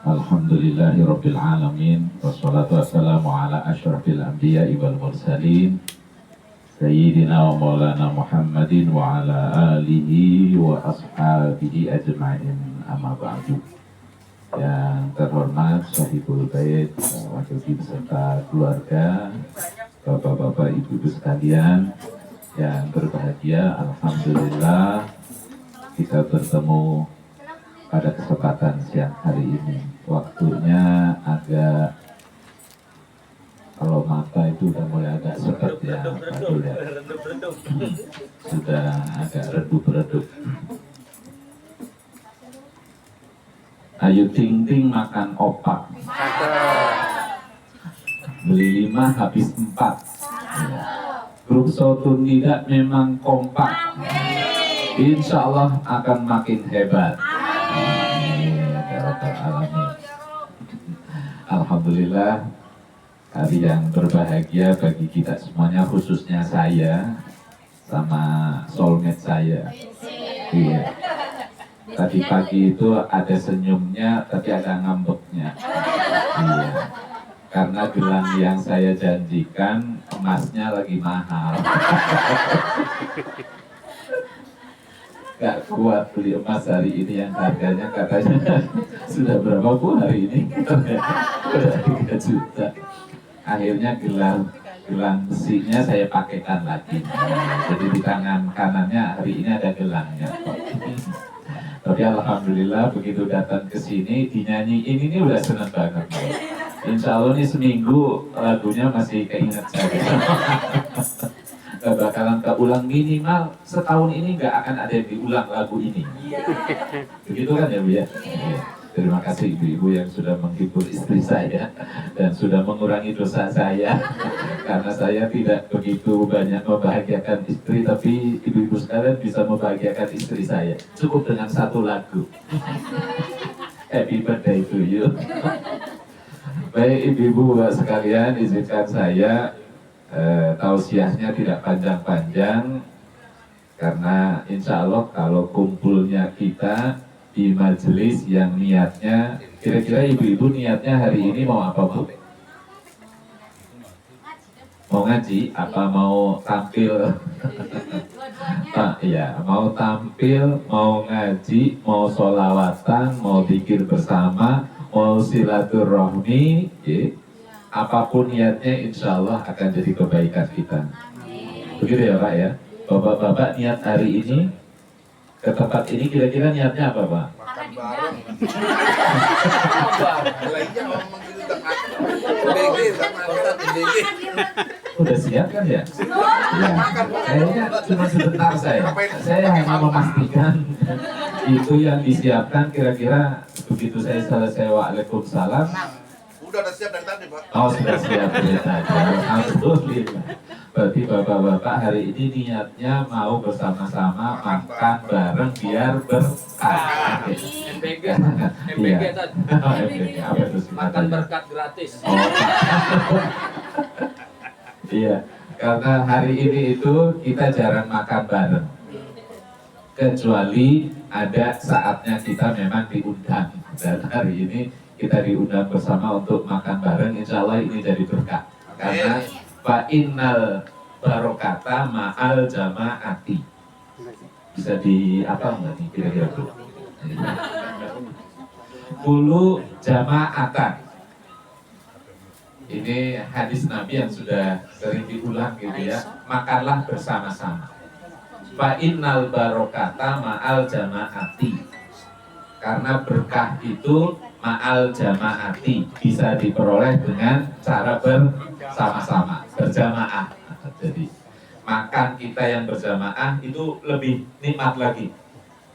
Alhamdulillahirabbil alamin wassalatu wassalamu ala asyrafil anbiya'i wal mursalin sayyidina wa maulana Muhammadin wa ala alihi wa ashabihi ajma'in, amma ba'du. Yang terhormat Sahibul Bait, wakil beserta keluarga, bapak-bapak, ibu-ibu sekalian yang berbahagia, alhamdulillah kita bertemu pada kesempatan siang hari ini. Waktunya agak, kalau mata itu udah mulai agak sepet ya, Pak Dul ya. Sudah agak redup-redup. Ayo ting-ting makan opak. Beli 5 habis 4. Ya. Grup Sotun tidak memang kompak. Insya Allah akan makin hebat. Alhamdulillah, hari yang berbahagia bagi kita semuanya, khususnya saya sama soulmate saya. Iya. Tadi pagi itu ada senyumnya, tapi ada ngambeknya. Iya. Karena gelang yang saya janjikan emasnya lagi mahal. Gak kuat beli emas hari ini yang harganya katanya sudah berapa Bu hari ini? Sudah 3 juta. Akhirnya gelang besinya saya pakaikan lagi. Jadi di tangan kanannya hari ini ada gelangnya. Tapi alhamdulillah begitu datang ke sini dinyanyiin ini udah seneng banget. Insya Allah nih seminggu lagunya masih keinget saya. Bakalan keulang minimal setahun ini nggak akan ada yang diulang lagu ini. Begitu kan ya Bu ya? Terima kasih ibu-ibu yang sudah menghibur istri saya dan sudah mengurangi dosa saya. Karena saya tidak begitu banyak membahagiakan istri, tapi ibu-ibu sekalian bisa membahagiakan istri saya. Cukup dengan 1 lagu. Happy birthday to you. Baik ibu-ibu sekalian, izinkan saya tausiahnya tidak panjang-panjang, karena insya Allah kalau kumpulnya kita di majelis yang niatnya, kira-kira ibu-ibu niatnya hari ini mau apa Bu? Mau ngaji? Apa mau tampil? Iya, mau tampil, mau ngaji, mau sholawatan, mau zikir bersama, mau silaturahmi, ya. Apapun niatnya insya Allah akan jadi kebaikan kita. Begitu ya Pak ya. Bapak-bapak niat hari ini ke tempat ini kira-kira niatnya apa Pak? Makan bareng. Udah siap kan ya? Ya. Kayaknya cuma sebentar saya hanya memastikan itu yang disiapkan kira-kira begitu saya selesai waalaikumsalam. Udah siap dari tadi Pak. Oh sudah siap dari tadi. Alhamdulillah. Berarti bapak-bapak hari ini niatnya mau bersama-sama makan bareng biar berkah. MBG, Iya. tadi. MBG apa itu sih? Makan berkat gratis. Oh, iya, karena hari ini itu kita jarang makan bareng. Kecuali ada saatnya kita memang diundang. Dan hari ini kita diundang bersama untuk makan bareng, insya Allah ini jadi berkah. Karena fa'innal barokata ma'al jama'ati. Bisa di apa nggak nih kira-kira tuh? Kulu jama'atan. Ini hadis Nabi yang sudah sering diulang gitu ya. Makanlah bersama-sama. Fa'innal barokata ma'al jama'ati. Karena berkah itu ma'al jama'ati bisa diperoleh dengan cara bersama-sama, berjamaah. Jadi makan kita yang berjamaah itu lebih nikmat lagi.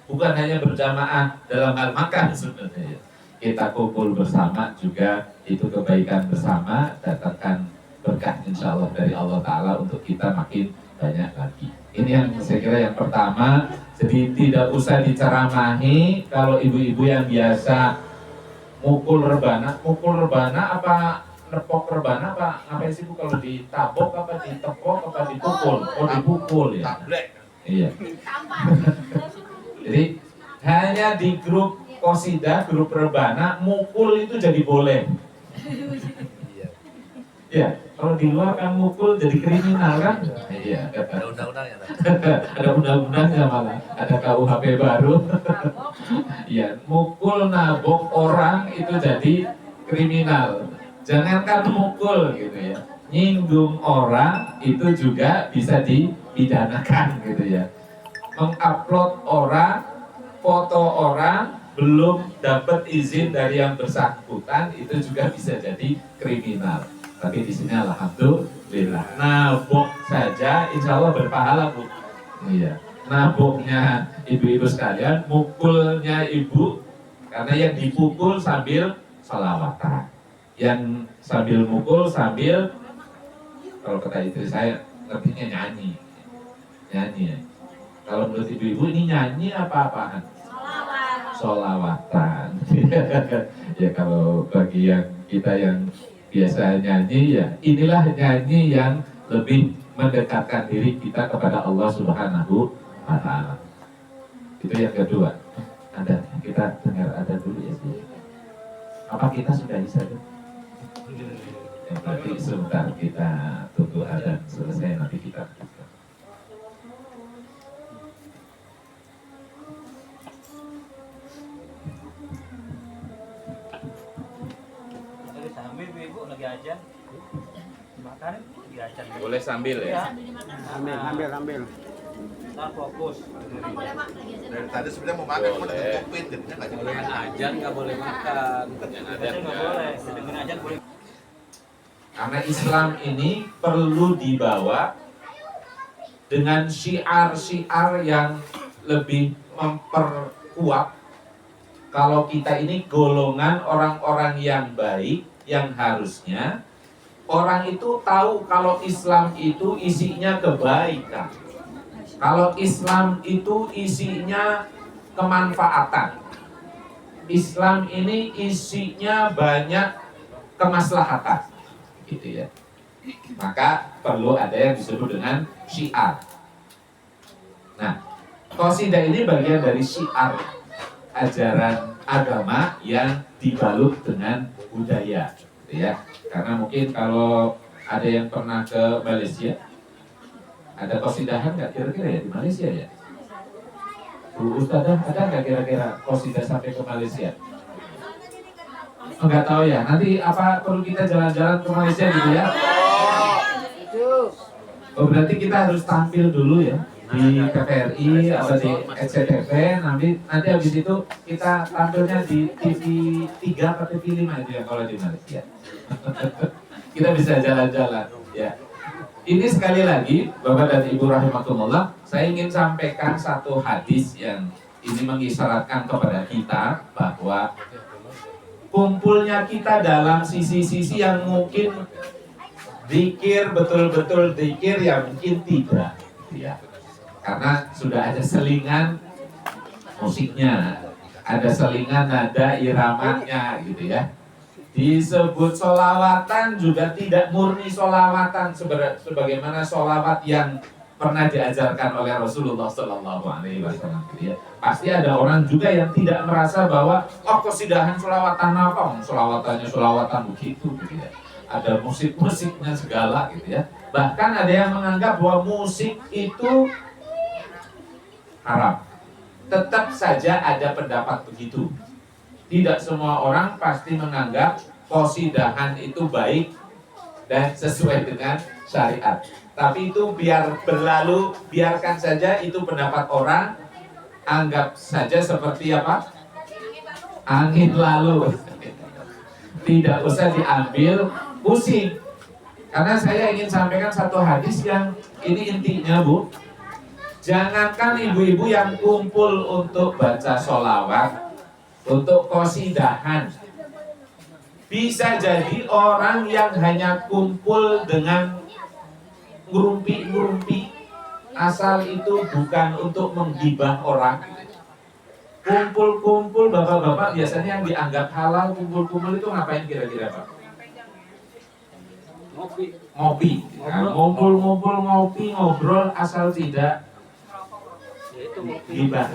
Bukan hanya berjamaah dalam hal makan sebenarnya. Kita kumpul bersama juga itu kebaikan bersama, datangkan berkah insya Allah dari Allah Ta'ala untuk kita makin banyak lagi. Ini yang saya kira yang pertama. Jadi tidak usah diceramahi. Kalau ibu-ibu yang biasa mukul rebana apa nepok rebana apa ngapain sih Bu, kalau ditabok apa ditepok apa dipukul? Oh dipukul ya. Iya. Jadi hanya di grup qasidah, grup rebana, mukul itu jadi boleh. Ya, kalau di luar kan mukul jadi kriminal kan? Iya. Ada undang-undangnya. Ada undang-undangnya malah, ada KUHP baru. Iya, mukul nabok orang itu jadi kriminal. Jangankan mukul gitu ya, nyinggung orang itu juga bisa dipidanakan gitu ya. Mengupload orang, foto orang belum dapat izin dari yang bersangkutan itu juga bisa jadi kriminal. Tapi di sini alhamdulillah nabok saja insya Allah berpahala Bu. Iya. Naboknya ibu-ibu sekalian, mukulnya ibu karena yang dipukul sambil sholawatan, yang sambil mukul sambil, kalau kata istri saya ngertinya nyanyi ya. Kalau menurut ibu-ibu ini nyanyi apa-apaan? Sholawatan. Ya kalau bagi yang kita yang biasa nyanyi ya inilah nyanyi yang lebih mendekatkan diri kita kepada Allah Subhanahu wa Ta'ala. Itu yang kedua. Ada kita dengar ada dulu ya sih. Apa kita sudah bisa tuh? Ya, berarti sebentar kita tunggu ada selesai nanti kita. Sambil ibu lagi ajan makan lagi ajan Boleh sambil ya. ambil ntar fokus Dari tadi sebenarnya mau makan, cuma ditutupin, jadinya nggak jadi. Ajan nggak boleh makan. ajan nggak boleh dengan ajan boleh. Karena Islam ini perlu dibawa dengan syiar-syiar yang lebih memperkuat kalau kita ini golongan orang-orang yang baik, yang harusnya orang itu tahu kalau Islam itu isinya kebaikan. Kalau Islam itu isinya kemanfaatan. Islam ini isinya banyak kemaslahatan. Gitu ya. Maka perlu ada yang disebut dengan syiar. Nah, qasidah ini bagian dari syiar ajaran agama yang dibalut dengan budaya, gitu ya. Karena mungkin kalau ada yang pernah ke Malaysia, ada qasidahan nggak kira-kira ya di Malaysia ya? Bu Ustadzah, ada nggak kira-kira qasidah sampai ke Malaysia? Enggak tahu ya. Nanti apa perlu kita jalan-jalan ke Malaysia gitu ya? Oh berarti kita harus tampil dulu ya di TVRI atau di SCTV. Nanti habis itu kita tampilnya di TV 3 atau TV 5 itu ya kalau di Malaysia. Kita bisa jalan-jalan ya. Ini sekali lagi Bapak dan Ibu rahimakumullah, saya ingin sampaikan satu hadis yang ini mengisyaratkan kepada kita bahwa kumpulnya kita dalam sisi-sisi yang mungkin zikir, betul-betul zikir, yang mungkin tidak ya. Karena sudah ada selingan musiknya, ada selingan nada iramanya gitu ya. Disebut sholawatan juga tidak murni sholawatan sebagaimana sholawat yang pernah diajarkan oleh Rasulullah Sallallahu Alaihi Wasallam. Ya. Pasti ada orang juga yang tidak merasa bahwa qasidahan sholawatan apa, sholawatannya sholawatan begitu, gitu ya. Ada musik-musiknya segala, gitu ya. Bahkan ada yang menganggap bahwa musik itu haram. Tetap saja ada pendapat begitu. Tidak semua orang pasti menganggap qasidahan itu baik dan sesuai dengan syariat. Tapi itu biar berlalu, biarkan saja itu pendapat orang. Anggap saja seperti apa? Angin lalu. Tidak usah diambil pusing. Karena saya ingin sampaikan satu hadis yang ini intinya Bu. Jangankan ibu-ibu yang kumpul untuk baca sholawat, untuk qasidahan, bisa jadi orang yang hanya kumpul dengan ngerumpi-ngerumpi, asal itu bukan untuk menggibah orang. Kumpul-kumpul bapak-bapak biasanya yang dianggap halal kumpul-kumpul itu ngapain kira-kira Pak? Ngopi. Nah, ngumpul-ngumpul ngopi, ngobrol asal tidak itu ngopi. Gibah.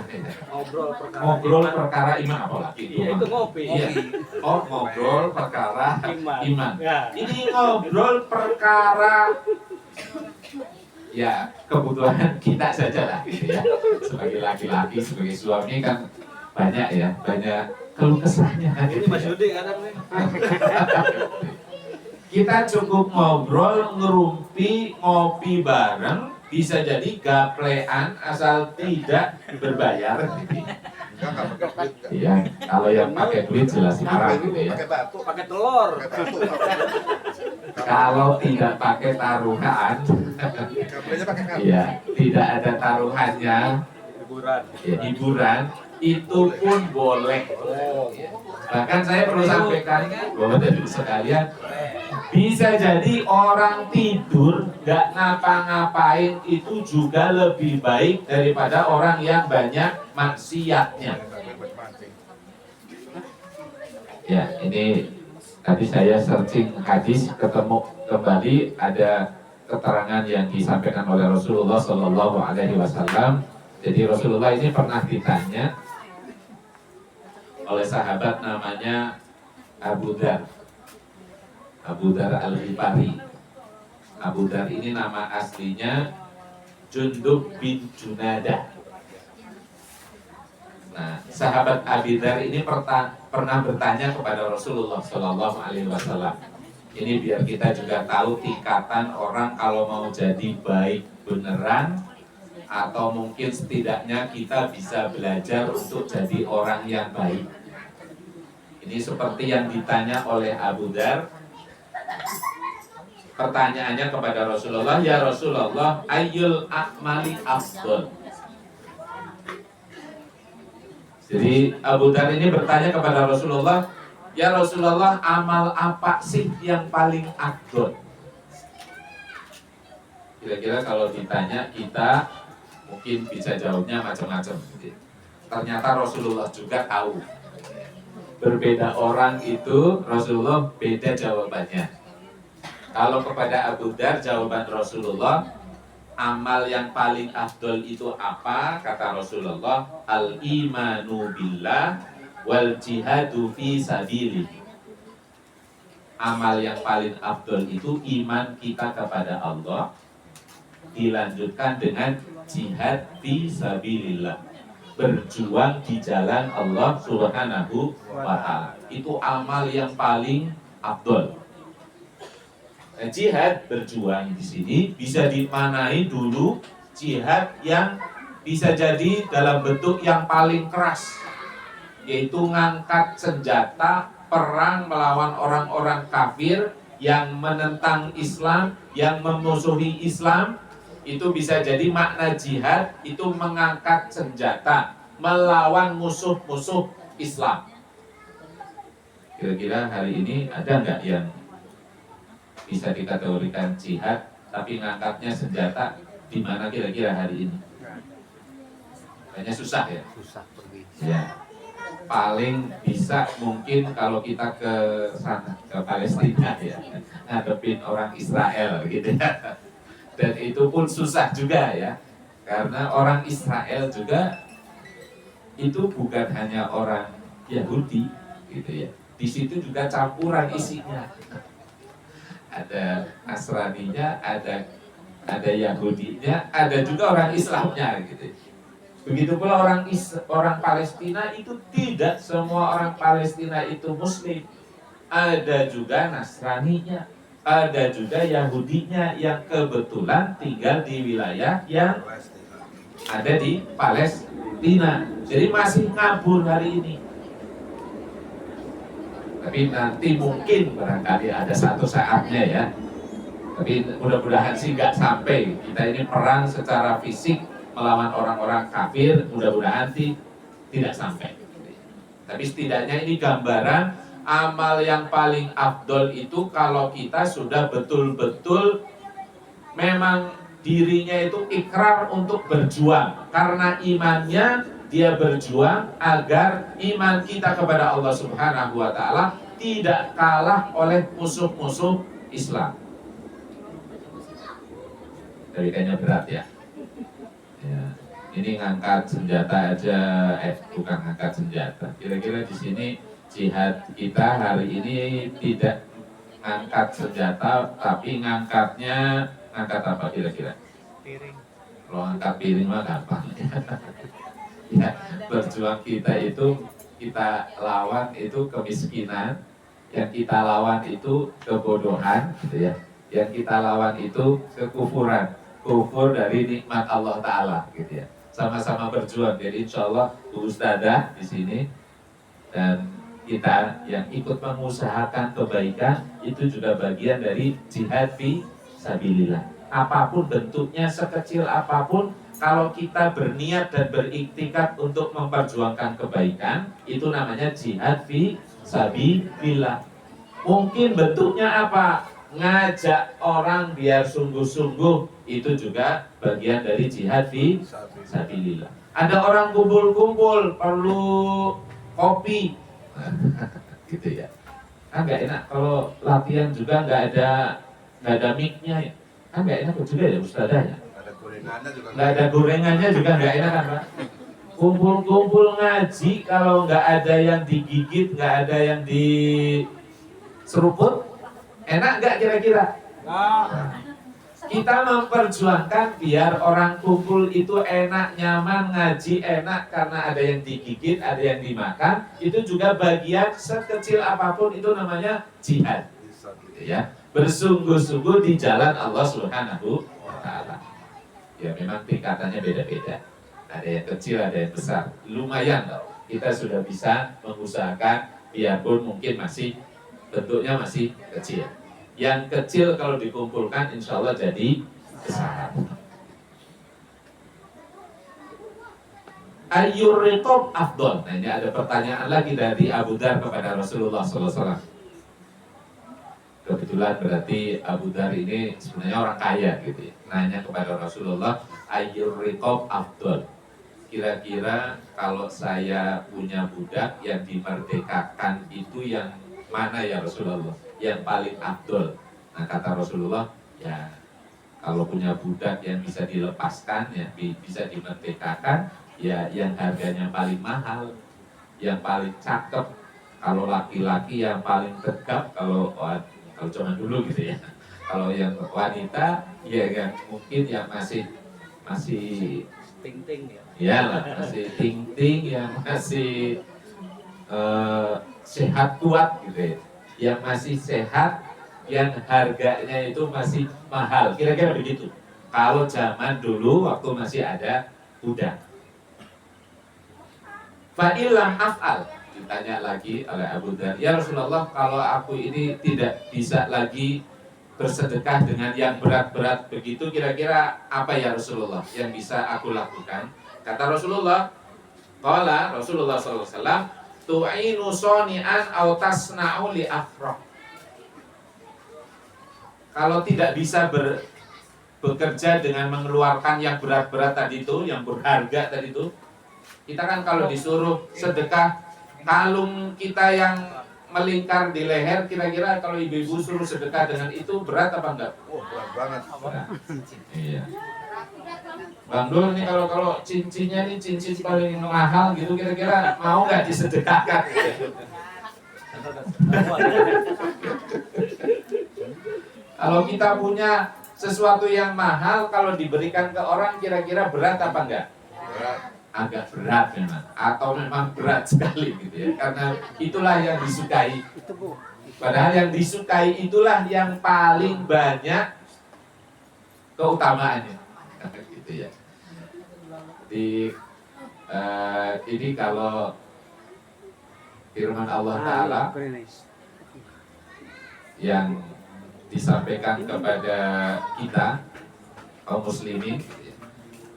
Ngobrol perkara Ngobrol perkara iman apalagi itu. Iya, itu ngopi. Iya. Oh, ngobrol perkara Iman. iman. Ya. Ini ngobrol perkara ya kebutuhan kita saja lah gitu ya. Sebagai laki-laki, sebagai suami kan banyak ya, banyak keluh kesahnya. Ini Gitu Mas ya. Yudi kadang nih. Kita cukup ngobrol, ngerumpi, ngopi bareng, bisa jadi gaplean asal tidak berbayar. Enggak pakai duit. Iya, kalau yang pakai duit jelas marah gitu ya. Pakai batu. Pakai telur. Pakai batu. Kalau tidak pakai taruhan, Kabelnya pakai kartu. iya, tidak ada taruhannya, Hiburan. ya, hiburan, itu pun boleh. Bahkan saya perlu sampaikan, Bapak dan Ibu sekalian, bisa jadi orang tidur nggak ngapa-ngapain itu juga lebih baik daripada orang yang banyak maksiatnya. Ya, ini tadi saya searching hadis, ketemu kembali ada keterangan yang disampaikan oleh Rasulullah Shallallahu Alaihi Wasallam. Jadi Rasulullah ini pernah ditanya oleh sahabat namanya Abu Dar. Abu Dar Al-Ghifari. Abu Dar ini nama aslinya Jundub bin Junadah. Nah, sahabat Abu Dar ini pernah bertanya kepada Rasulullah Shallallahu Alaihi Wasallam. Ini biar kita juga tahu tingkatan orang kalau mau jadi baik beneran, atau mungkin setidaknya kita bisa belajar untuk jadi orang yang baik. Ini seperti yang ditanya oleh Abu Dar. Pertanyaannya kepada Rasulullah, ya Rasulullah, ayyul a'mali afdol. Jadi Abu Dar ini bertanya kepada Rasulullah, ya Rasulullah, amal apa sih yang paling afdol? Kira-kira kalau ditanya kita mungkin bisa jawabnya macam-macam. Ternyata Rasulullah juga tahu. Berbeda orang itu Rasulullah beda jawabannya. Kalau kepada Abu Dar jawaban Rasulullah, amal yang paling afdol itu apa? Kata Rasulullah, al-imanu billah wal jihadu fi sabilih. Amal yang paling afdol itu iman kita kepada Allah, dilanjutkan dengan jihad fi sabilillah, berjuang di jalan Allah Subhanahu wa ta'ala. Itu amal yang paling afdol. Jihad, berjuang di sini bisa dimaknai dulu jihad yang bisa jadi dalam bentuk yang paling keras, yaitu ngangkat senjata perang melawan orang-orang kafir yang menentang Islam, yang memusuhi Islam. Itu bisa jadi makna jihad itu mengangkat senjata melawan musuh-musuh Islam. Kira-kira hari ini ada nggak yang bisa dikategorikan jihad tapi ngangkatnya senjata di mana kira-kira hari ini? Kayaknya susah ya. Susah pergi. Ya. Paling bisa mungkin kalau kita ke sana, ke Palestina ya, ngadepin orang Israel gitu ya. Dan itu pun susah juga ya, karena orang Israel juga itu bukan hanya orang Yahudi gitu ya. Di situ juga campuran isinya. Ada Nasraninya, ada Yahudinya, ada juga orang Islamnya gitu. Begitu pula orang Palestina itu tidak semua orang Palestina itu Muslim. Ada juga Nasraninya, ada juga Yahudinya yang kebetulan tinggal di wilayah yang ada di Palestina. Jadi masih ngabur hari ini. Tapi nanti mungkin barangkali ada satu saatnya ya. Tapi mudah-mudahan sih nggak sampai kita ini perang secara fisik melawan orang-orang kafir, mudah-mudahan sih tidak sampai. Tapi setidaknya ini gambaran amal yang paling afdol itu kalau kita sudah betul-betul memang dirinya itu ikrar untuk berjuang. Karena imannya dia berjuang agar iman kita kepada Allah Subhanahu wa ta'ala tidak kalah oleh musuh-musuh Islam. Jadi kayaknya berat ya. Ya. ini ngangkat senjata aja, bukan ngangkat senjata. Kira-kira di sini jihad kita hari ini tidak ngangkat senjata, tapi ngangkatnya ngangkat apa kira-kira? Piring. Kalau ngangkat piring mah gampang. Ya, berjuang kita itu kita lawan itu kemiskinan, yang kita lawan itu kebodohan, gitu ya. Yang kita lawan itu kekufuran, kufur dari nikmat Allah Taala, gitu ya. Sama-sama berjuang. Jadi insya Allah Bu Ustadzah di sini dan kita yang ikut mengusahakan kebaikan itu juga bagian dari jihad fi sabilillah. Apapun bentuknya, sekecil apapun, kalau kita berniat dan beriktikad untuk memperjuangkan kebaikan, itu namanya jihad fi sabilillah. Mungkin bentuknya apa? Ngajak orang biar sungguh-sungguh, itu juga bagian dari jihad fi sabilillah. Ada orang kumpul-kumpul perlu kopi, gitu ya. Kan nggak enak kalau latihan juga nggak ada mic-nya ya. Kan nggak enak juga ya Ustadzah ya. Ada gorengannya juga. Nggak ada gorengannya juga nggak enak kan Pak. Kumpul-kumpul ngaji kalau nggak ada yang digigit, nggak ada yang diseruput, enak nggak kira-kira? Kita memperjuangkan biar orang kumpul itu enak, nyaman, ngaji enak karena ada yang digigit, ada yang dimakan. Itu juga bagian sekecil apapun itu namanya jihad, gitu ya. Bersungguh-sungguh di jalan Allah Subhanahu wa Ta'ala. Ya memang tingkatannya beda-beda. Ada yang kecil, ada yang besar. Lumayan loh. Kita sudah bisa mengusahakan biarpun mungkin masih bentuknya masih kecil. Yang kecil kalau dikumpulkan insya Allah jadi besar. Ayyur riqab afdol. Nah ini ada pertanyaan lagi dari Abu Dar kepada Rasulullah SAW. Kebetulan berarti Abu Dar ini sebenarnya orang kaya gitu ya. Nanya kepada Rasulullah, ayyur riqab afdol. Kira-kira kalau saya punya budak yang dimerdekakan itu yang mana ya Rasulullah? Yang paling afdol. Nah kata Rasulullah, ya kalau punya budak yang bisa dilepaskan, ya bisa dimerdekakan, ya yang harganya paling mahal, yang paling cakep. Kalau laki-laki yang paling tegap, kalau zaman dulu gitu ya. Kalau yang wanita, ya kan mungkin yang masih Ting-ting ya. ya lah, masih ting-ting, yang masih sehat kuat gitu ya. Yang masih sehat, yang harganya itu masih mahal, kira-kira begitu. Kalau zaman dulu waktu masih ada budak. Fa'ilam af'al, ditanya lagi oleh Abu Dar, ya Rasulullah, kalau aku ini tidak bisa lagi bersedekah dengan yang berat-berat begitu, kira-kira apa ya Rasulullah yang bisa aku lakukan? Kata Rasulullah, qala Rasulullah SAW, tu'inu soni'an au tasna'u li afrah. Kalau tidak bisa bekerja dengan mengeluarkan yang berat-berat tadi itu, yang berharga tadi itu, kita kan kalau disuruh sedekah kalung kita yang melingkar di leher, kira-kira kalau ibu-ibu suruh sedekah dengan itu berat apa enggak? Oh, berat banget. Berat. Iya. Bang Dul nih kalau cincinnya nih cincin paling mahal gitu, kira-kira mau nggak disedekahkan? Kalau kita punya sesuatu yang mahal, kalau diberikan ke orang kira-kira berat apa enggak? Berat. Agak berat memang, atau memang berat sekali gitu ya, karena itulah yang disukai. Padahal yang disukai itulah yang paling banyak keutamaannya, gitu ya. Ini kalau firman Allah Ta'ala yang disampaikan kepada kita kaum muslimin,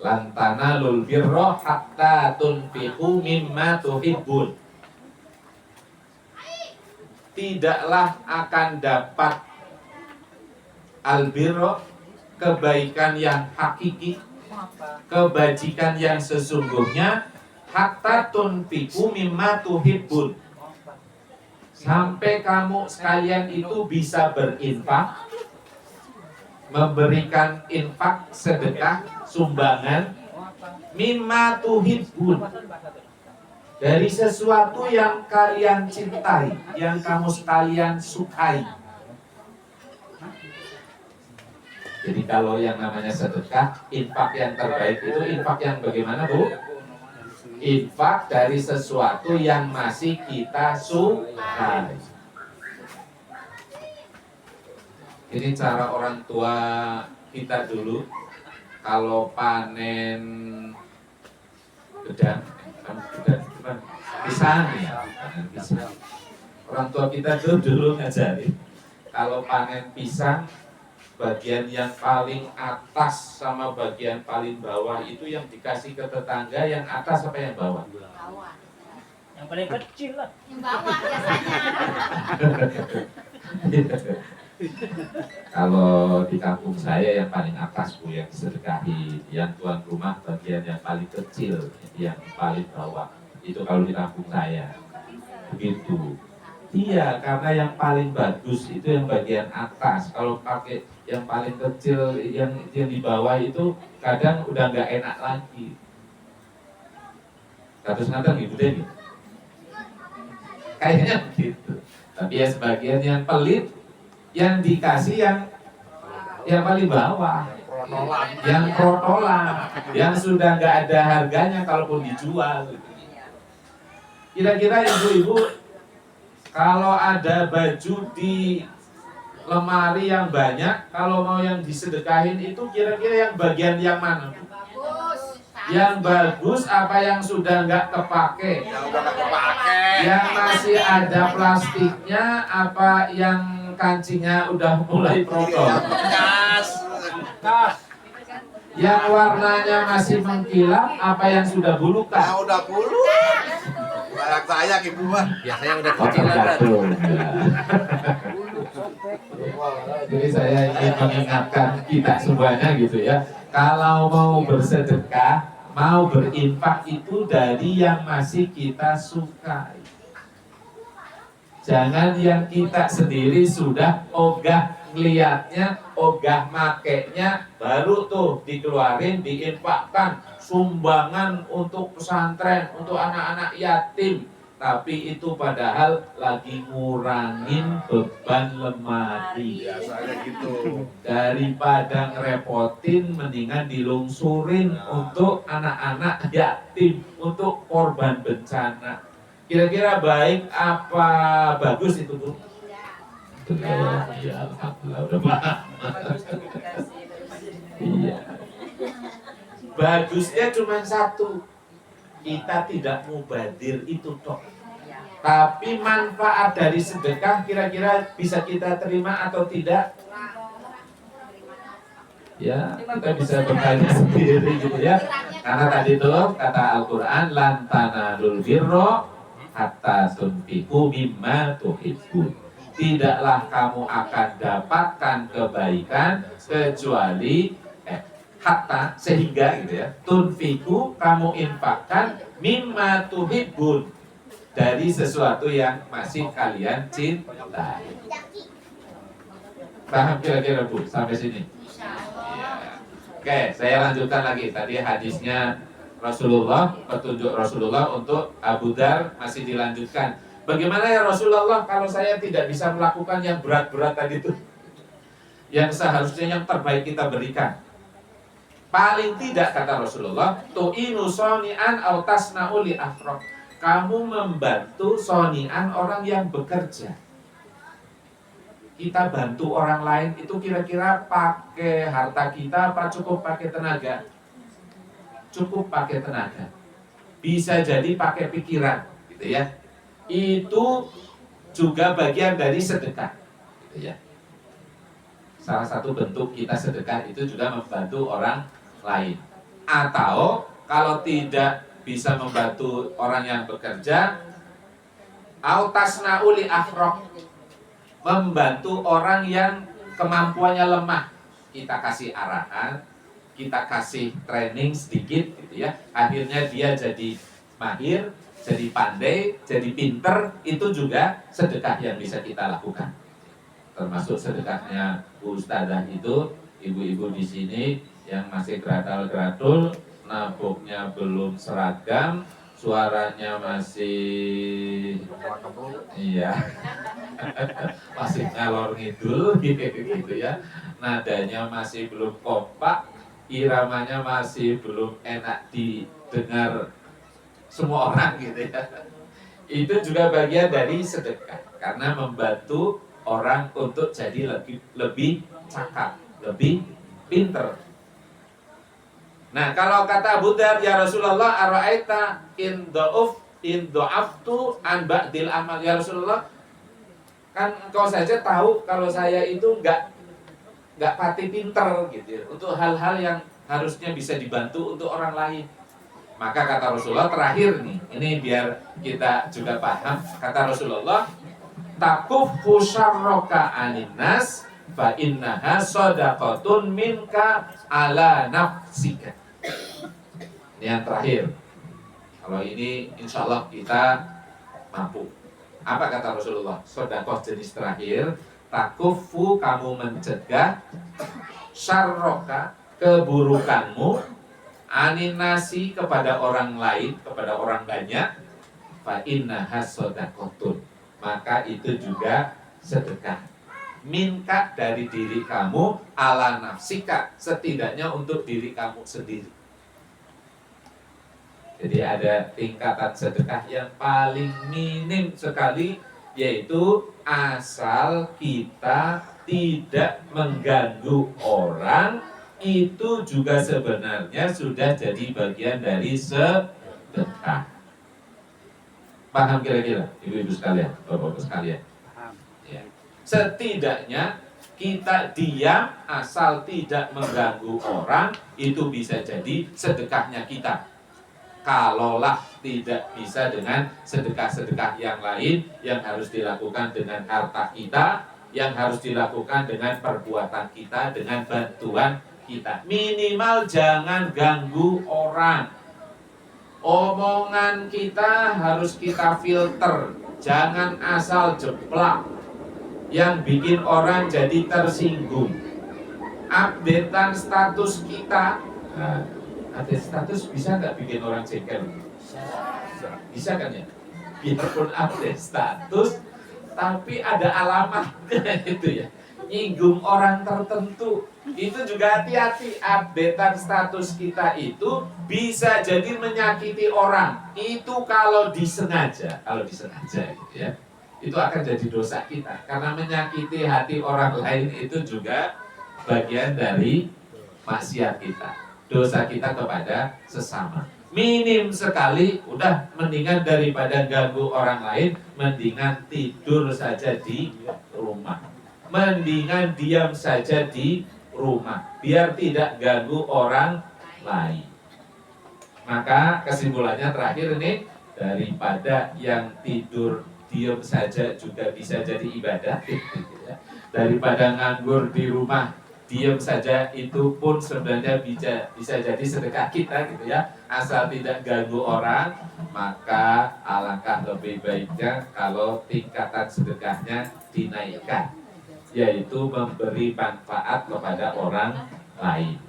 lan tanalul birra hatta tunfiqu mimma tuhibbun. Tidaklah akan dapat albirra, kebaikan yang hakiki, kebajikan yang sesungguhnya, hatta tunfiqu mimma tuhibbun, sampai kamu sekalian itu bisa berinfak, memberikan infak, sedekah, sumbangan mimma tuhibbun, dari sesuatu yang kalian cintai, yang kamu sekalian sukai. Jadi kalau yang namanya sedekah, infak yang terbaik itu infak yang bagaimana, Bu? Infak dari sesuatu yang masih kita sukai. Ini cara orang tua kita dulu kalau panen gedang, pisang ya, panen pisang. Orang tua kita tuh dulu ngajarin kalau panen pisang, bagian yang paling atas sama bagian paling bawah itu yang dikasih ke tetangga, yang atas apa yang bawah? Bawah. Yang paling kecil lah. Yang bawah biasanya. Kalau di kampung saya yang paling atas, Bu, yang disedekahi, yang tuan rumah bagian yang paling kecil, yang paling bawah. Itu kalau di kampung saya. Begitu. Iya, karena yang paling bagus itu yang bagian atas. Kalau pakai yang paling kecil, yang di bawah itu kadang udah nggak enak lagi. Terus nonton gitu deh. Kayaknya begitu. Tapi ya sebagian yang pelit, yang dikasih yang paling bawah, yang protolan, yang sudah nggak ada harganya kalaupun dijual. Kira-kira ibu-ibu, kalau ada baju di lemari yang banyak, kalau mau yang disedekahin itu kira-kira yang bagian yang mana? Bagus. Yang bagus apa yang sudah nggak kepake? Yang udah nggak kepake. Yang masih ada plastiknya apa yang kancingnya udah mulai protol? Bekas. Yang warnanya masih mengkilap apa yang sudah bulukan? Yang udah bulu. Kayak saya ibu mah. Biasanya udah Oh, kecilan kan. tergantung, ya. Jadi saya ingin mengingatkan kita semuanya gitu ya, kalau mau bersedekah, mau berinfak itu dari yang masih kita sukai. Jangan yang kita sendiri sudah ogah ngeliatnya, ogah makainya, baru tuh dikeluarin, diinfakkan, sumbangan untuk pesantren, untuk anak-anak yatim. Tapi itu padahal lagi ngurangin beban lemari. Biasanya gitu. Daripada ngerepotin, mendingan dilungsurin untuk anak-anak yatim, untuk korban bencana. Kira-kira baik apa bagus itu, Bu? Ya, alhamdulillah udah paham. Iya. Bagusnya cuma satu, kita tidak mubadir itu toh. Tapi manfaat dari sedekah kira-kira bisa kita terima atau tidak? Ya, kita bisa bertanya sendiri gitu ya. Karena tadi tuh kata Al-Quran, lan tanalul birra hatta tunfiqu mimma tuhibbun. Tidaklah kamu akan dapatkan kebaikan kecuali hatta, sehingga gitu ya, tunfiqu, kamu infakkan mimma tuhibbun, dari sesuatu yang masih kalian cintai. Paham kira-kira, Bu, sampai sini? Ya. Oke, saya lanjutkan lagi. Tadi hadisnya Rasulullah, petunjuk Rasulullah untuk Abu Dar masih dilanjutkan. Bagaimana ya Rasulullah kalau saya tidak bisa melakukan yang berat-berat tadi itu? Yang seharusnya yang terbaik kita berikan. Paling tidak kata Rasulullah, tu'inu soni'an au tasna'u li afraq. Kamu membantu soni'an, orang yang bekerja. Kita bantu orang lain itu kira-kira pakai harta kita apa cukup pakai tenaga? Cukup pakai tenaga. Bisa jadi pakai pikiran, gitu ya. Itu juga bagian dari sedekah, gitu ya. Salah satu bentuk kita sedekah itu juga membantu orang lain. Atau kalau tidak bisa membantu orang yang bekerja, autasna'u li afraq, membantu orang yang kemampuannya lemah. Kita kasih arahan, kita kasih training sedikit gitu ya. Akhirnya dia jadi mahir, jadi pandai, jadi pinter. Itu juga sedekah yang bisa kita lakukan. Termasuk sedekahnya Bu Ustadzah itu, ibu-ibu di sini yang masih geratal-geratul, naboknya belum seragam, suaranya masih iya masih ngalor ngidul gitu ya, nadanya masih belum kompak, iramanya masih belum enak didengar semua orang gitu ya. Itu juga bagian dari sedekah karena membantu orang untuk jadi lebih cakap, lebih pinter. Nah, kalau kata Abu Dzar, ya Rasulullah, ara'aita in do'aftu an ba'dil amal. Ya Rasulullah, kan engkau saja tahu kalau saya itu nggak pati pinter gitu ya, untuk hal-hal yang harusnya bisa dibantu untuk orang lain. Maka kata Rasulullah terakhir nih, ini biar kita juga paham. Kata Rasulullah, takuffu syarraka anin nas fa innaha shadaqatun minka ala nafsika. Ini yang terakhir. Kalau ini insya Allah kita mampu. Apa kata Rasulullah? Sedekah jenis terakhir, takufu, kamu mencegah syarroka, keburukanmu, aninasi, kepada orang lain, kepada orang banyak, fa innaha shadaqatun, maka itu juga sedekah minka, dari diri kamu, ala nafsika, setidaknya untuk diri kamu sendiri. Jadi ada tingkatan sedekah yang paling minim sekali, yaitu asal kita tidak mengganggu orang, itu juga sebenarnya sudah jadi bagian dari sedekah. Paham kira-kira ibu-ibu sekalian, bapak-bapak sekalian? Ya. Setidaknya kita diam asal tidak mengganggu orang, itu bisa jadi sedekahnya kita. Kalaulah tidak bisa dengan sedekah-sedekah yang lain yang harus dilakukan dengan harta kita, yang harus dilakukan dengan perbuatan kita, dengan bantuan kita. Minimal jangan ganggu orang. Omongan kita harus kita filter, jangan asal jeplak yang bikin orang jadi tersinggung. Updatean status kita, update status bisa nggak bikin orang jengkel? Bisa kan ya? Biarpun update status, tapi ada alamatnya itu ya, nyinggung orang tertentu. Itu juga hati-hati, updatean status kita itu bisa jadi menyakiti orang. Itu kalau disengaja gitu ya, itu akan jadi dosa kita. Karena menyakiti hati orang lain itu juga bagian dari maksiat kita, dosa kita kepada sesama. Minim sekali, udah mendingan daripada ganggu orang lain, mendingan tidur saja di rumah, mendingan diam saja di rumah, biar tidak ganggu orang lain. Maka kesimpulannya terakhir ini, daripada yang tidur diam saja juga bisa jadi ibadah, daripada nganggur di rumah diam saja itu pun sebenarnya bisa jadi sedekah kita gitu ya, asal tidak ganggu orang. Maka alangkah lebih baiknya kalau tingkatan sedekahnya dinaikkan, yaitu memberi manfaat kepada orang lain.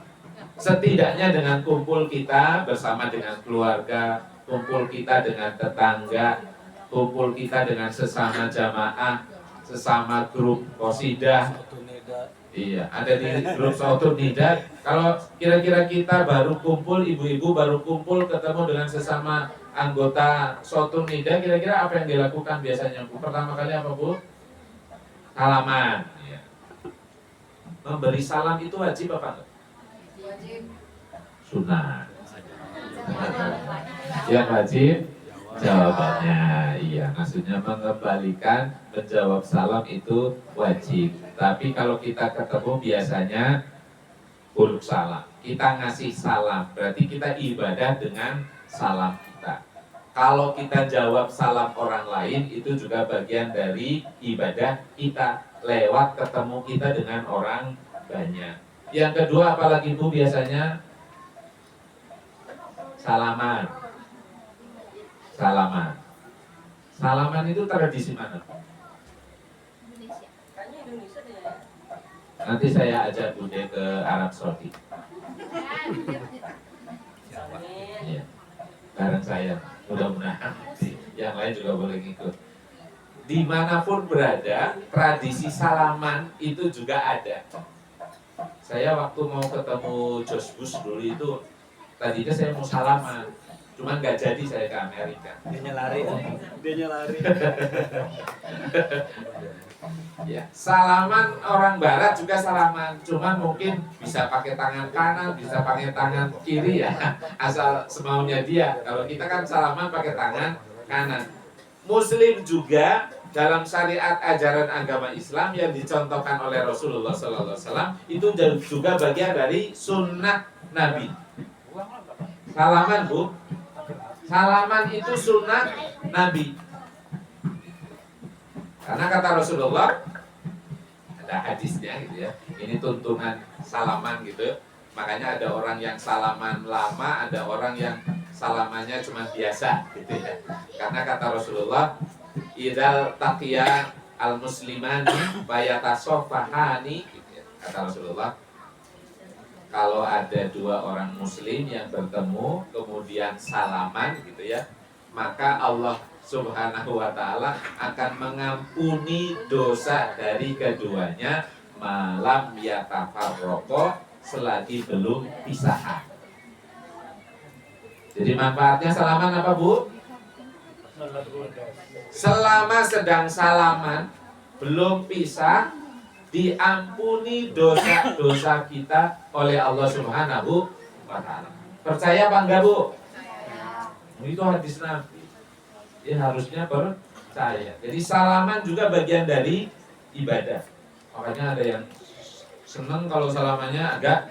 Setidaknya dengan kumpul kita bersama dengan keluarga, kumpul kita dengan tetangga, kumpul kita dengan sesama jamaah, sesama grup qosidah. Iya, ada di grup Sautun Nida. Kalau kira-kira kita baru kumpul, ibu-ibu baru kumpul ketemu dengan sesama anggota Sautun Nida, kira-kira apa yang dilakukan biasanya, Bu? Pertama kali apa, Bu? Salaman. Ya. Memberi salam itu wajib apa enggak? Wajib. Sunnah. Yang wajib jawabannya, iya, maksudnya mengembalikan, menjawab salam itu wajib. Tapi kalau kita ketemu biasanya buruk salam, kita ngasih salam, berarti kita ibadah dengan salam kita. Kalau kita jawab salam orang lain, itu juga bagian dari ibadah kita, lewat ketemu kita dengan orang banyak. Yang kedua apalagi Bu biasanya? Salaman. Salaman. Salaman itu tradisi mana? Indonesia. Kayaknya Indonesia deh ya. Nanti saya ajak Bude ke Arab Saudi. Iya. Bareng saya, mudah-mudahan yang lain juga boleh ngikut. Dimanapun berada, tradisi salaman itu juga ada. Saya waktu mau ketemu George Bush dulu itu, tadinya saya mau salaman, cuman nggak jadi saya ke Amerika. Dia lari. Ya, salaman orang Barat juga salaman, cuman mungkin bisa pakai tangan kanan, bisa pakai tangan kiri ya, asal semaunya dia. Kalau kita kan salaman pakai tangan kanan. Muslim juga dalam syariat ajaran agama Islam yang dicontohkan oleh Rasulullah SAW itu juga bagian dari sunnah Nabi. Salaman Bu, salaman itu sunnah Nabi. Karena kata Rasulullah, ada hadisnya gitu ya, ini tuntunan salaman gitu. Makanya ada orang yang salaman lama, ada orang yang salamannya cuma biasa gitu ya. Karena kata Rasulullah, idal taqiya al muslimani bayatasofahani gitu ya. Kata Rasulullah, kalau ada dua orang muslim yang bertemu kemudian salaman gitu ya, maka Allah Subhanahu wa ta'ala akan mengampuni dosa dari keduanya malam yatafarraqo, selagi belum pisahan. Jadi manfaatnya salaman apa Bu? Selama sedang salaman belum pisah, diampuni dosa-dosa kita oleh Allah Subhanahu wa ta'ala. Percaya apa enggak Bu? Itu hadis Nabi. Ya harusnya percaya. Jadi salaman juga bagian dari ibadah. Makanya ada yang seneng kalau salamannya agak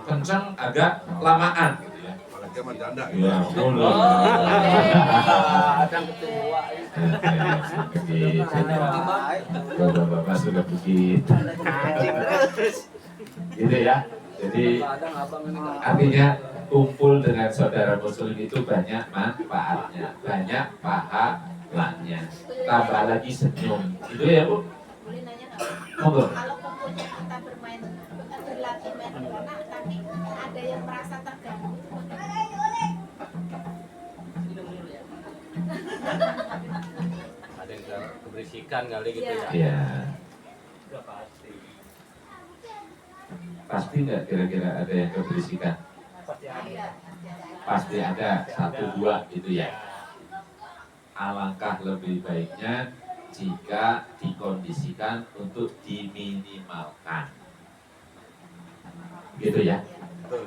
kenceng, agak lamaan gitu ya. Apalagi sama janda. Ya, Ada ketua. Bapak sudah begitu. Gitu ya. Jadi artinya kumpul dengan saudara muslim itu banyak manfaatnya, banyak pahalanya, tambah lagi senyum. Itu ya Bu? Boleh nanya nggak? Monggo. Kalau kumpulnya kita berlatih main bola, tapi ada yang merasa terganggu, itu bagaimana? Ada yang keberisikan kali gitu ya. Iya. Udah pasti. Pasti nggak kira-kira ada yang keberisikan? Pasti ada. Pasti ada, satu dua gitu ya. Alangkah lebih baiknya jika dikondisikan untuk diminimalkan. Gitu ya.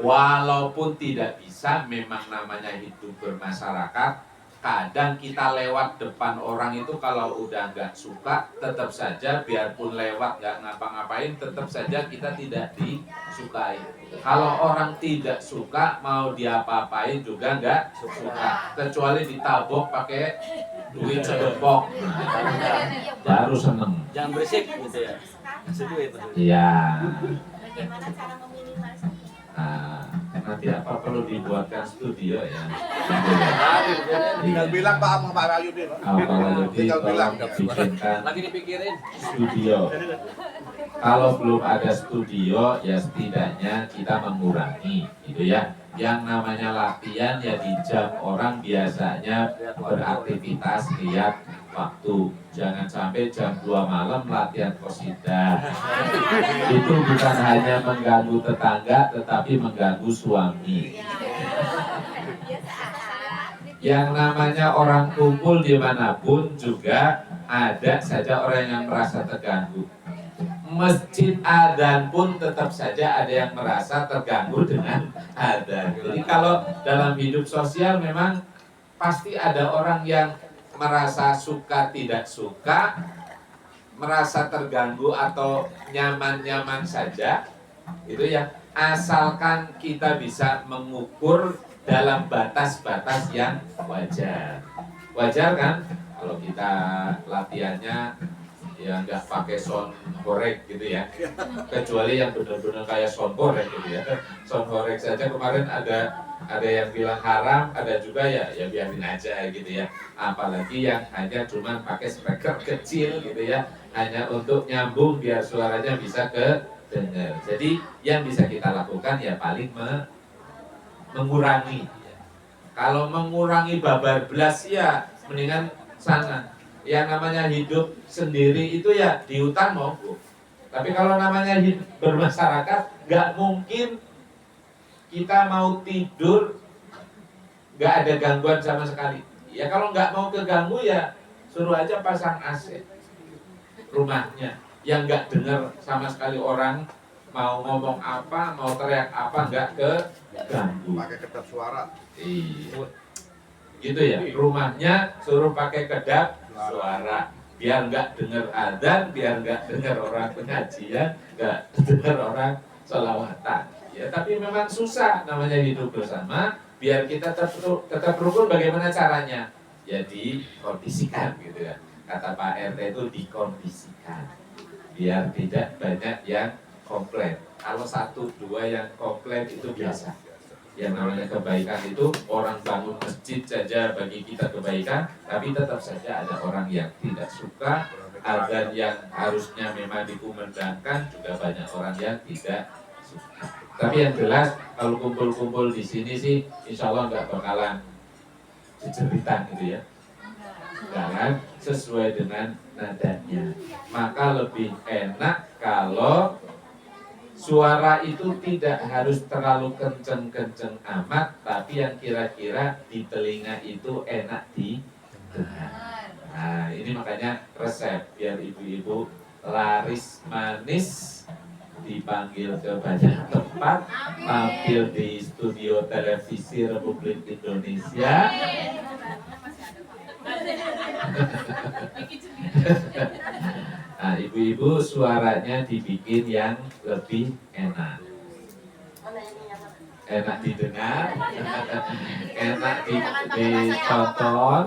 Walaupun tidak bisa, memang namanya hidup bermasyarakat. Kadang kita lewat depan orang itu kalau udah nggak suka, tetap saja biarpun lewat nggak ngapa-ngapain, tetap saja kita tidak disukai. Kalau orang tidak suka, mau diapa-apain juga nggak suka. Kecuali ditabok pakai duit segepok, baru seneng. Jangan berisik gitu ya. Setuju itu. Iya. Bagaimana cara meminimalisasi? Nah, nanti apa perlu dibuatkan studio ya? Tinggal bilang Pak sama Pak Wahyudi. Apalagi Tinggal bilang. tolong bikinkan Lagi dipikirin. studio. Kalau belum ada studio, ya setidaknya kita mengurangi, gitu ya. Yang namanya latihan ya di jam orang biasanya beraktivitas lihat waktu. Jangan sampai jam 2 malam latihan qasidah. Itu bukan hanya mengganggu tetangga, tetapi mengganggu suami. Yang namanya orang kumpul dimanapun juga ada saja orang yang merasa terganggu. Masjid adzan pun tetap saja ada yang merasa terganggu dengan adzan. Jadi kalau dalam hidup sosial memang pasti ada orang yang merasa suka tidak suka, merasa terganggu atau nyaman-nyaman saja. Itu ya, asalkan kita bisa mengukur dalam batas-batas yang wajar. Wajar kan kalau kita latihannya ya nggak pakai sound korek gitu ya, kecuali yang benar-benar kayak sound korek gitu ya. Sound korek saja kemarin ada yang bilang haram, ada juga ya biarin aja gitu ya. Apalagi yang hanya cuman pakai speaker kecil gitu ya, hanya untuk nyambung biar suaranya bisa kedengar. Jadi yang bisa kita lakukan ya paling mengurangi ya. Kalau mengurangi babar belas ya mendingan sana. Yang namanya hidup sendiri itu ya di hutan monggo. Tapi kalau namanya hidup bermasyarakat, nggak mungkin kita mau tidur nggak ada gangguan sama sekali. Ya kalau nggak mau keganggu ya suruh aja pasang AC rumahnya, yang nggak dengar sama sekali orang mau ngomong apa, mau teriak apa, nggak keganggu. Pakai kedap suara. Iya. Gitu ya, rumahnya suruh pakai kedap suara biar nggak dengar adzan, biar nggak dengar orang pengajian, nggak dengar orang sholawatan. Ya, tapi memang susah namanya hidup bersama. Biar kita tetap rukun, bagaimana caranya? Ya dikondisikan gitu ya. Kata Pak RT itu dikondisikan. Biar tidak banyak yang komplain. Kalau 1-2 yang komplain itu biasa. Yang namanya kebaikan itu orang bangun masjid saja bagi kita kebaikan, tapi tetap saja ada orang yang tidak suka. Adzan yang harusnya memang dikumandangkan juga banyak orang yang tidak suka. Tapi yang jelas kalau kumpul-kumpul di sini sih insya Allah nggak bakalan jeritan gitu ya. Jangan sesuai dengan nadanya. Maka lebih enak kalau suara itu tidak harus terlalu kenceng-kenceng amat, tapi yang kira-kira di telinga itu enak didengar. Nah, ini makanya resep biar ibu-ibu laris manis, dipanggil ke banyak tempat, tampil di studio televisi Republik Indonesia. Nah, ibu-ibu suaranya dibikin yang lebih enak. Enak didengar, enak ditonton.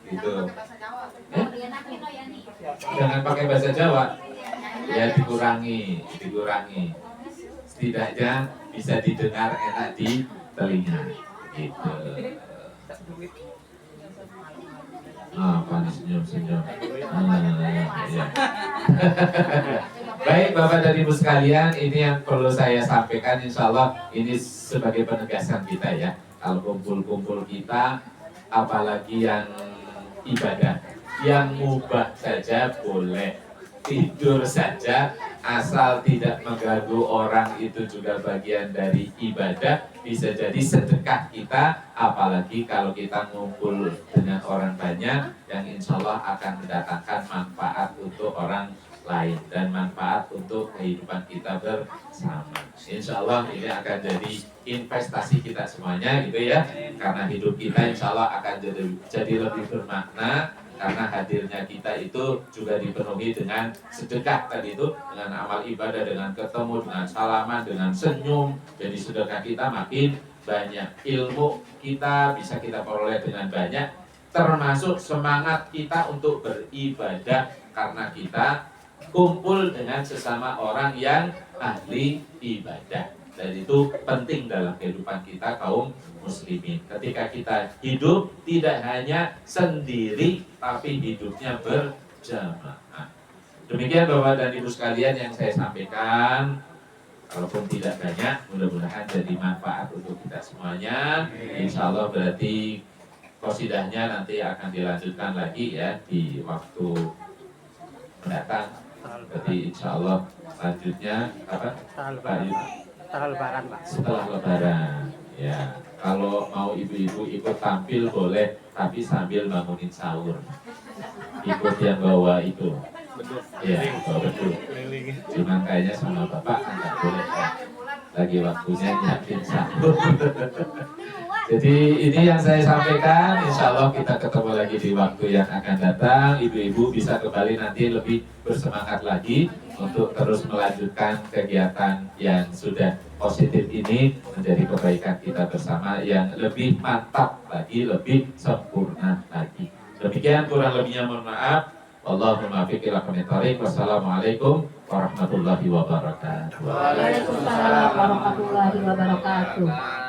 Gitu. Jangan pakai bahasa Jawa. Ya dikurangi. Setidaknya bisa didengar enak di telinga. Gitu. Apa nih senyum-senyum? Ya. Baik Bapak dan Ibu sekalian, ini yang perlu saya sampaikan. Insya Allah ini sebagai penegasan kita ya. Kalau kumpul-kumpul kita, apalagi yang ibadah, yang mubah saja boleh, tidur saja asal tidak mengganggu orang itu juga bagian dari ibadah. Bisa jadi sedekah kita, apalagi kalau kita ngumpul dengan orang banyak yang insya Allah akan mendatangkan manfaat untuk orang lain dan manfaat untuk kehidupan kita bersama. Insya Allah ini akan jadi investasi kita semuanya gitu ya, karena hidup kita insya Allah akan jadi lebih bermakna. Karena hadirnya kita itu juga dipenuhi dengan sedekah tadi itu, dengan amal ibadah, dengan ketemu, dengan salaman, dengan senyum. Jadi sedekah kita makin banyak, ilmu kita bisa kita peroleh dengan banyak, termasuk semangat kita untuk beribadah karena kita kumpul dengan sesama orang yang ahli ibadah. Dan itu penting dalam kehidupan kita kaum muslimin. Ketika kita hidup tidak hanya sendiri, tapi hidupnya berjamaah. Demikian Bapak dan Ibu sekalian yang saya sampaikan. Kalaupun tidak banyak, mudah-mudahan jadi manfaat untuk kita semuanya. Insya Allah berarti qosidahnya nanti akan dilanjutkan lagi ya di waktu mendatang. Jadi insya Allah lanjutnya apa? Setelah lebaran Pak. Setelah lebaran ya. Kalau mau ibu-ibu ikut tampil boleh, tapi sambil bangunin sahur. Ikut yang bawa itu. Ya, bawa beduk. Cuman kayaknya sama bapak nggak boleh kan. Lagi waktunya nyiapin sahur. Jadi ini yang saya sampaikan. Insya Allah kita ketemu lagi di waktu yang akan datang. Ibu-ibu bisa kembali nanti lebih bersemangat lagi untuk terus melanjutkan kegiatan yang sudah positif ini menjadi kebaikan kita bersama yang lebih mantap lagi, lebih sempurna lagi. Demikian kurang lebihnya mohon maaf. Allahumma fiqh ila qanitariq. Wassalamualaikum warahmatullahi wabarakatuh. Waalaikumsalam warahmatullahi wabarakatuh.